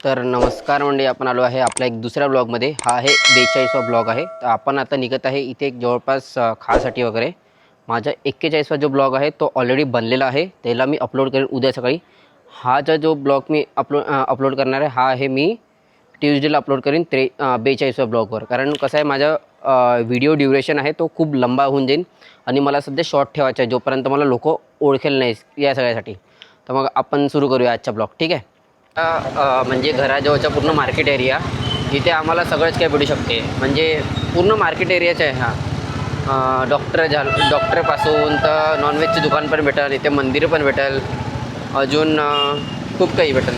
तर नमस्कार मंडळी, आपण आलो आहे आपल्या एक दुसऱ्या ब्लॉगमध्ये. हा आहे 42वा ब्लॉग आहे. तर आपण आता निघत आहे इथे एक जवळपास खासाठी वगैरे. माझा 41वा जो ब्लॉग आहे तो ऑलरेडी बनलेला आहे, त्याला मी अपलोड करेन उद्या सकाळी. हा जो ब्लॉग मी अपलोड करणार आहे हा आहे मी ट्यूजडेला अपलोड करीन 42व्या ब्लॉगवर. कारण कसं आहे, माझा व्हिडिओ ड्युरेशन आहे तो खूप लंबा होऊन जाईल आणि मला सध्या शॉर्ट ठेवायचा आहे जोपर्यंत मला लोक ओळखेल नाही या सगळ्यासाठी. तर मग आपण सुरू करूया आजचा ब्लॉग, ठीक आहे. म्हणजे घराजवळचा पूर्ण मार्केट एरिया, इथे आम्हाला सगळंच काही भेटू शकते. म्हणजे पूर्ण मार्केट एरियाच आहे हा. डॉक्टरपासून तर नॉनव्हेजचे दुकान पण भेटेल, इथे मंदिर पण भेटेल, अजून खूप काही भेटेल.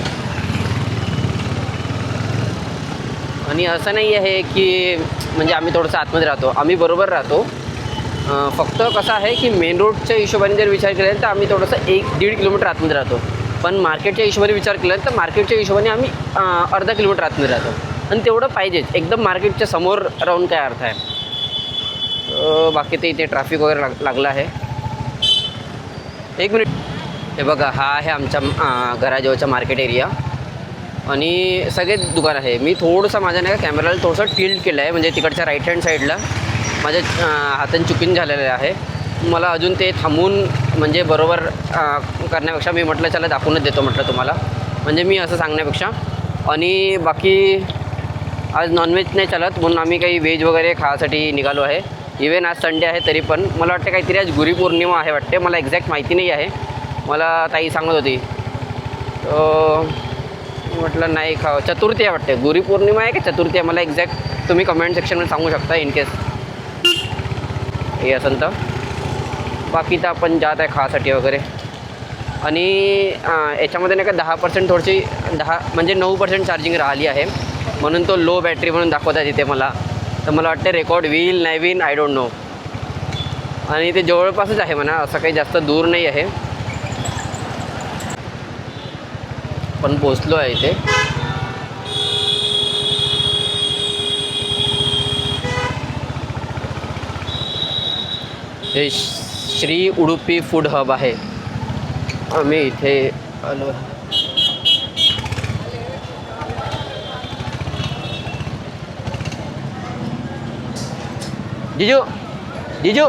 आणि असं नाही आहे की म्हणजे आम्ही थोडंसं आतमध्ये राहतो, आम्ही बरोबर राहतो. फक्त कसं आहे की मेन रोडच्या हिशोबाने जर विचार केला तर आम्ही थोडंसं 1-1.5 किलोमीटर आतमध्ये राहतो. पण मार्केटच्या हिशोबाने विचार केला तर मार्केटच्या हिशोबाने आम्ही अर्धा किलोमीटर आतमध्ये राहतो. आणि तेवढं पाहिजेच, एकदम मार्केटच्या समोर राहून काय अर्थ आहे. बाकी ते इथे ट्रॅफिक वगैरे लागलं आहे. एक मिनिट. हे बघा, हा आहे आमच्या घराजवळचा मार्केट एरिया आणि सगळे दुकान आहे. मी थोडंसं माझ्या नाही का कॅमेराला थोडंसं टिल्ट केलं आहे, म्हणजे तिकडच्या राईट हँड साईडला माझ्या हाताने चुकीन झालेलं आहे. मला अजून ते थांबून म्हणजे बरोबर करण्यापेक्षा मी म्हटलं चला दाखवूनच देतो म्हटलं तुम्हाला, म्हणजे मी असं सांगण्यापेक्षा. आणि बाकी आज नॉनव्हेज नाही चालत म्हणून आम्ही काही व्हेज वगैरे खाण्यासाठी निघालो आहे. इव्हन आज संडे आहे तरी पण मला वाटतं काहीतरी आज गुरुपौर्णिमा आहे वाटते, मला एक्झॅक्ट माहिती नाही आहे. मला ताई सांगत होती, म्हटलं नाही खावं. चतुर्थी आहे वाटते, गुरुपौर्णिमा आहे की चतुर्थी आहे मला एक्झॅक्ट तुम्ही कमेंट सेक्शनमध्ये सांगू शकता इन केस हे असेल तर. बाकी तर आपण जात आहे खासाठी वगैरे. आणि याच्यामध्ये नाही का 10% थोडीशी 9% चार्जिंग राहिली आहे, म्हणून तो लो बॅटरी म्हणून दाखवत आहे तिथे मला. तर मला वाटतं रेकॉर्ड होईल नाही होईल आय डोंट नो. आणि ते जवळपासच आहे म्हणा, असं काही जास्त दूर नाही आहे. पण पोचलो आहे इथे. हे श्री उडुपी फूड हब आहे. आम्ही इथे आलो. जिजू जिजू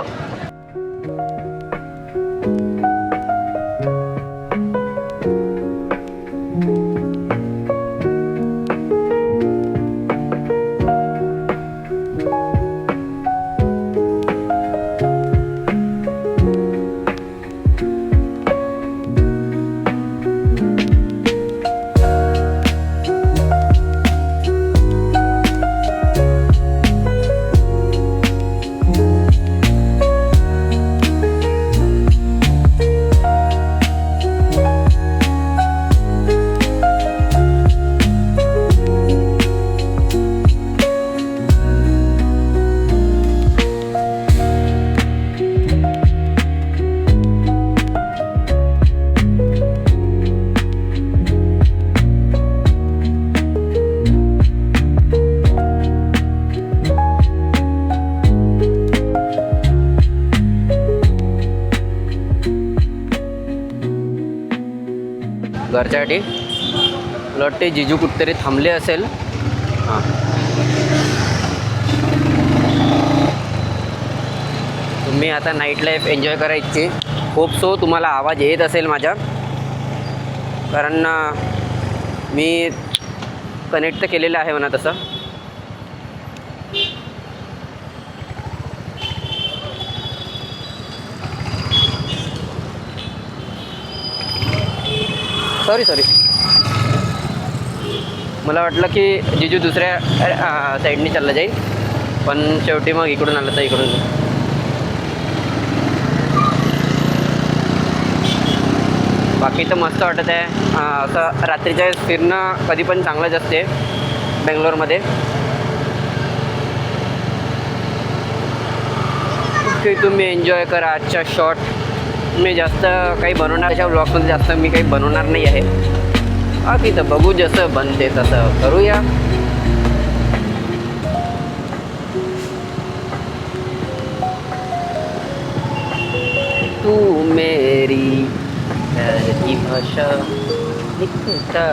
घरच्यासाठी. मला वाटते जिजू कुठेतरी थांबले असेल. हां, तुम्ही आता नाईट लाईफ एन्जॉय करायची. होप सो तुम्हाला आवाज येत असेल माझा, कारण मी कनेक्ट तर केलेलं आहे म्हणा तसं. सॉरी मला वाटलं की जिजू दुसऱ्या साईडने चाललं जाईल, पण शेवटी मग इकडून आलं तर इकडून. बाकी तर मस्त वाटत आहे. असं रात्रीच्या फिरणं कधी पण चांगलंच असते बेंगलोरमध्ये. की तुम्ही एन्जॉय करा आजचा शॉट. मी जास्त काही बनवणार अशा ब्लॉगमध्ये जास्त मी काही बनवणार नाही आहे. बाकी तर बघू, जसं बनते तसं करूया. तू मेरी प्यार की भाषा लिखता